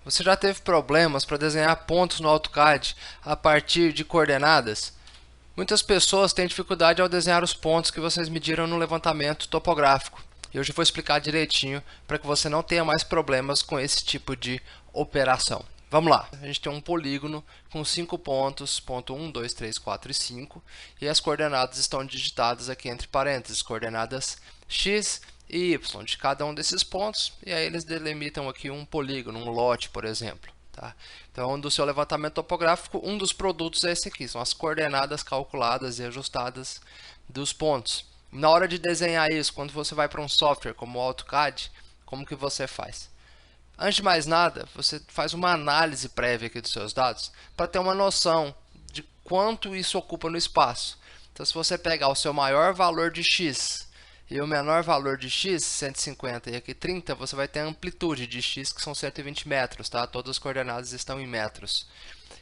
Você já teve problemas para desenhar pontos no AutoCAD a partir de coordenadas? Muitas pessoas têm dificuldade ao desenhar os pontos que vocês mediram no levantamento topográfico. E hoje eu vou explicar direitinho para que você não tenha mais problemas com esse tipo de operação. Vamos lá, a gente tem um polígono com 5 pontos, ponto 1, 2, 3, 4 e 5, e as coordenadas estão digitadas aqui entre parênteses, coordenadas x e y de cada um desses pontos, e aí eles delimitam aqui um polígono, um lote, por exemplo. Tá? Então, do seu levantamento topográfico, um dos produtos é esse aqui, são as coordenadas calculadas e ajustadas dos pontos. Na hora de desenhar isso, quando você vai para um software como o AutoCAD, como que você faz? Antes de mais nada, você faz uma análise prévia aqui dos seus dados para ter uma noção de quanto isso ocupa no espaço. Então, se você pegar o seu maior valor de x e o menor valor de x, 150 e aqui 30, você vai ter a amplitude de x, que são 120 metros, tá? Todas as coordenadas estão em metros.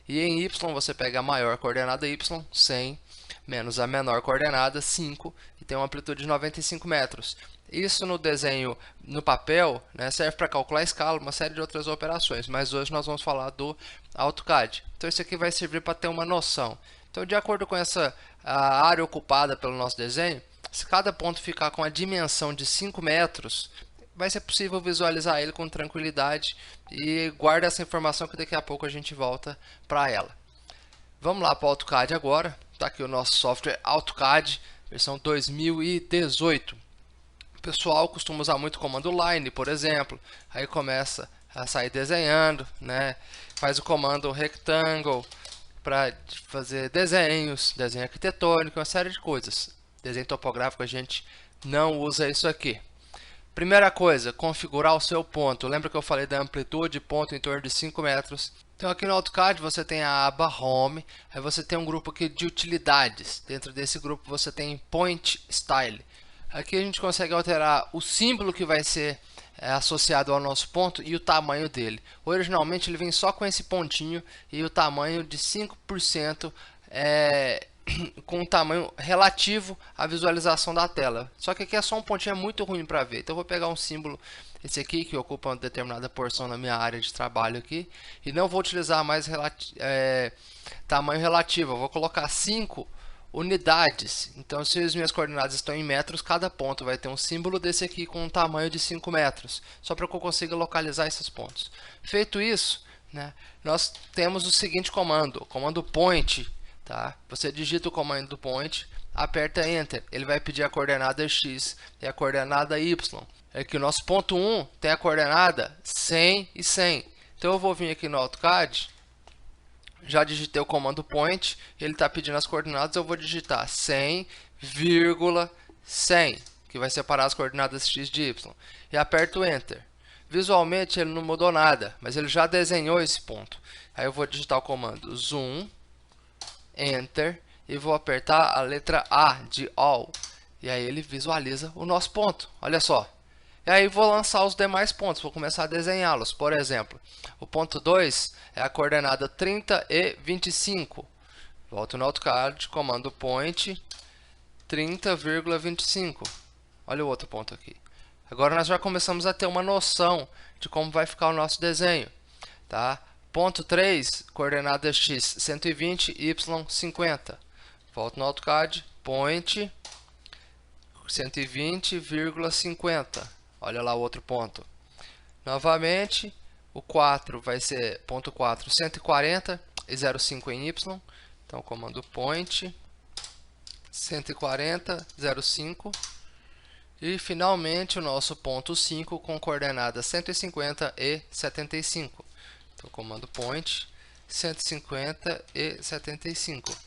E em y, você pega a maior coordenada y, 100, menos a menor coordenada, 5, e tem uma amplitude de 95 metros. Isso no desenho, no papel, né, serve para calcular a escala, uma série de outras operações, mas hoje nós vamos falar do AutoCAD. Então isso aqui vai servir para ter uma noção. Então, de acordo com essa área ocupada pelo nosso desenho, se cada ponto ficar com a dimensão de 5 metros, vai ser possível visualizar ele com tranquilidade, e guarda essa informação que daqui a pouco a gente volta para ela. Vamos lá para o AutoCAD agora. Está aqui o nosso software AutoCAD, versão 2018. O pessoal costuma usar muito o comando line, por exemplo. Aí começa a sair desenhando, né? Faz o comando rectangle para fazer desenhos, desenho arquitetônico, uma série de coisas. Desenho topográfico a gente não usa isso aqui. Primeira coisa, configurar o seu ponto. Lembra que eu falei da amplitude, ponto em torno de 5 metros. Então aqui no AutoCAD você tem a aba Home, aí você tem um grupo aqui de utilidades. Dentro desse grupo você tem Point Style. Aqui a gente consegue alterar o símbolo que vai ser associado ao nosso ponto e o tamanho dele. Originalmente ele vem só com esse pontinho e o tamanho de 5% com um tamanho relativo à visualização da tela. Só que aqui é só um pontinho, é muito ruim para ver. Então eu vou pegar um símbolo, esse aqui, que ocupa uma determinada porção na minha área de trabalho aqui, e não vou utilizar mais tamanho relativo. Eu vou colocar 5 unidades. Então, se as minhas coordenadas estão em metros, cada ponto vai ter um símbolo desse aqui com um tamanho de 5 metros, só para que eu consiga localizar esses pontos. Feito isso, né, nós temos o seguinte comando, o comando point. Tá? Você digita o comando point, aperta Enter, ele vai pedir a coordenada x e a coordenada y. Aqui o nosso ponto 1 tem a coordenada 100 e 100. Então eu vou vir aqui no AutoCAD, já digitei o comando point, ele está pedindo as coordenadas, eu vou digitar 100,100, que vai separar as coordenadas x de y, e aperto Enter. Visualmente ele não mudou nada, mas ele já desenhou esse ponto. Aí eu vou digitar o comando zoom, Enter, e vou apertar a letra A de All, e aí ele visualiza o nosso ponto, olha só. E aí vou lançar os demais pontos, vou começar a desenhá-los. Por exemplo, o ponto 2 é a coordenada 30 e 25. Volto no AutoCAD, comando point 30,25. Olha o outro ponto aqui. Agora nós já começamos a ter uma noção de como vai ficar o nosso desenho. Tá? Ponto 3, coordenada x 120, y 50. Volto no AutoCAD, point 120,50. Olha lá o outro ponto. Novamente, o 4 vai ser ponto 4, 140 e 0,5 em y. Então, comando point 140, 0,5. E finalmente o nosso ponto 5 com coordenada 150 e 75. Então, comando point 150 e 75.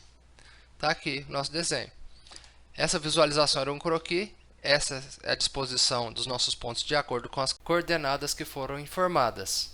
Está aqui o nosso desenho. Essa visualização era um croquis. Essa é a disposição dos nossos pontos de acordo com as coordenadas que foram informadas.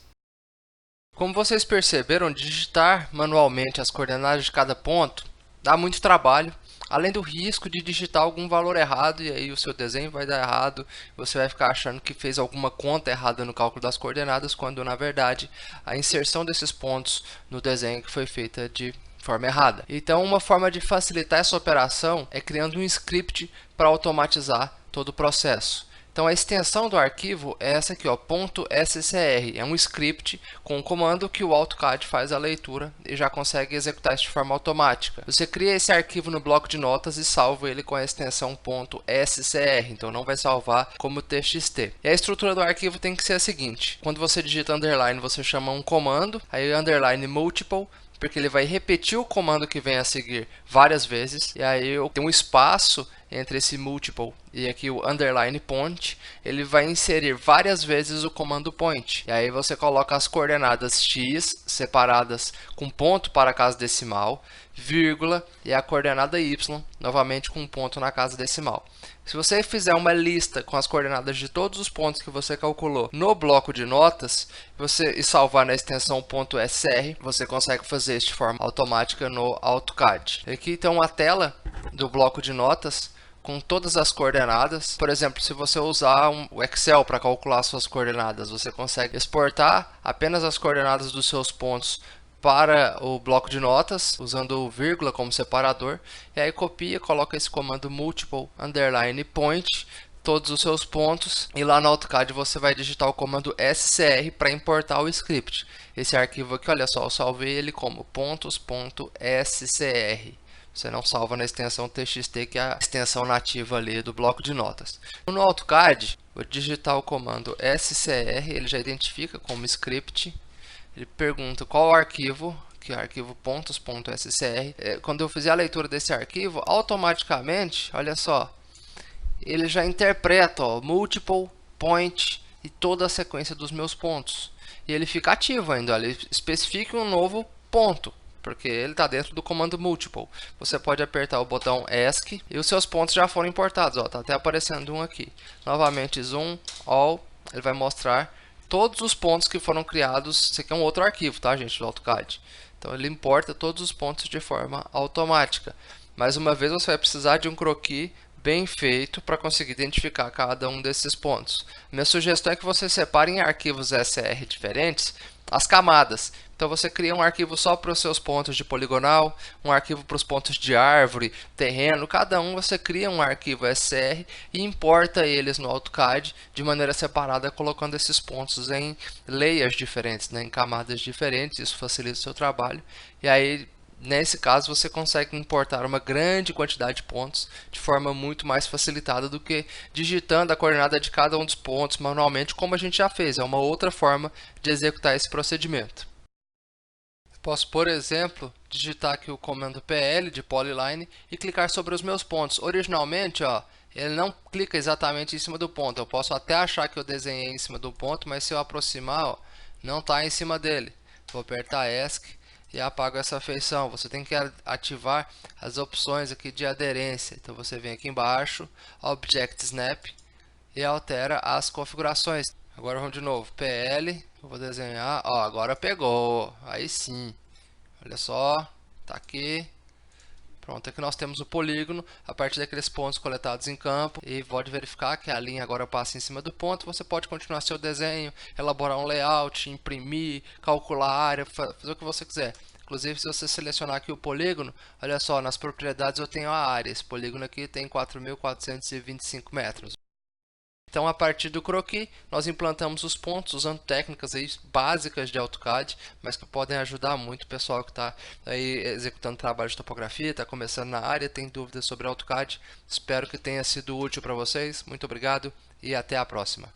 Como vocês perceberam, digitar manualmente as coordenadas de cada ponto dá muito trabalho, além do risco de digitar algum valor errado e aí o seu desenho vai dar errado, você vai ficar achando que fez alguma conta errada no cálculo das coordenadas, quando na verdade a inserção desses pontos no desenho que foi feita de forma errada. Então, uma forma de facilitar essa operação é criando um script para automatizar todo o processo. Então a extensão do arquivo é essa aqui, ó, .scr. É um script com um comando que o AutoCAD faz a leitura e já consegue executar isso de forma automática. Você cria esse arquivo no bloco de notas e salva ele com a extensão .scr, então não vai salvar como txt. E a estrutura do arquivo tem que ser a seguinte: quando você digita underline, você chama um comando, aí underline multiple, porque ele vai repetir o comando que vem a seguir várias vezes, e aí eu tenho um espaço entre esse multiple e aqui o underline point, ele vai inserir várias vezes o comando point, e aí você coloca as coordenadas x separadas com ponto para a casa decimal, vírgula e a coordenada y, novamente com um ponto na casa decimal. Se você fizer uma lista com as coordenadas de todos os pontos que você calculou no bloco de notas e salvar na extensão .scr, você consegue fazer isso de forma automática no AutoCAD. Aqui tem uma tela do bloco de notas com todas as coordenadas. Por exemplo, se você usar o Excel para calcular suas coordenadas, você consegue exportar apenas as coordenadas dos seus pontos para o bloco de notas, usando o vírgula como separador, e aí copia, coloca esse comando multiple underline point, todos os seus pontos, e lá no AutoCAD você vai digitar o comando scr para importar o script. Esse arquivo aqui, olha só, eu salvei ele como pontos.scr. Você não salva na extensão txt, que é a extensão nativa ali do bloco de notas. No AutoCAD, vou digitar o comando scr, ele já identifica como script. Ele pergunta qual arquivo, que é o arquivo pontos.scr. Quando eu fizer a leitura desse arquivo, automaticamente, olha só, ele já interpreta, ó, multiple, point e toda a sequência dos meus pontos. E ele fica ativo ainda, ó, ele especifica um novo ponto, porque ele está dentro do comando multiple. Você pode apertar o botão ESC e os seus pontos já foram importados. Está até aparecendo um aqui. Novamente, zoom, all, ele vai mostrar todos os pontos que foram criados. Esse aqui é um outro arquivo, tá, gente, do AutoCAD. Então ele importa todos os pontos de forma automática. Mais uma vez, você vai precisar de um croquis bem feito para conseguir identificar cada um desses pontos. Minha sugestão é que você separe em arquivos SR diferentes as camadas. Então você cria um arquivo só para os seus pontos de poligonal, um arquivo para os pontos de árvore, terreno, cada um você cria um arquivo SR e importa eles no AutoCAD de maneira separada, colocando esses pontos em layers diferentes, né, em camadas diferentes. Isso facilita o seu trabalho. E aí, nesse caso, você consegue importar uma grande quantidade de pontos de forma muito mais facilitada do que digitando a coordenada de cada um dos pontos manualmente, como a gente já fez. É uma outra forma de executar esse procedimento. Posso, por exemplo, digitar aqui o comando PL de Polyline e clicar sobre os meus pontos. Originalmente, ó, ele não clica exatamente em cima do ponto. Eu posso até achar que eu desenhei em cima do ponto, mas se eu aproximar, ó, não está em cima dele. Vou apertar ESC e apago essa feição. Você tem que ativar as opções aqui de aderência. Então você vem aqui embaixo, Object Snap, e altera as configurações. Agora vamos de novo, PL, eu vou desenhar, ó, agora pegou, aí sim, olha só, tá aqui, pronto, aqui nós temos o polígono, a partir daqueles pontos coletados em campo, e pode verificar que a linha agora passa em cima do ponto. Você pode continuar seu desenho, elaborar um layout, imprimir, calcular a área, fazer o que você quiser. Inclusive, se você selecionar aqui o polígono, olha só, nas propriedades eu tenho a área, esse polígono aqui tem 4.425 metros. Então, a partir do croquis, nós implantamos os pontos usando técnicas aí básicas de AutoCAD, mas que podem ajudar muito o pessoal que está aí executando trabalho de topografia, está começando na área, tem dúvidas sobre AutoCAD. Espero que tenha sido útil para vocês. Muito obrigado e até a próxima.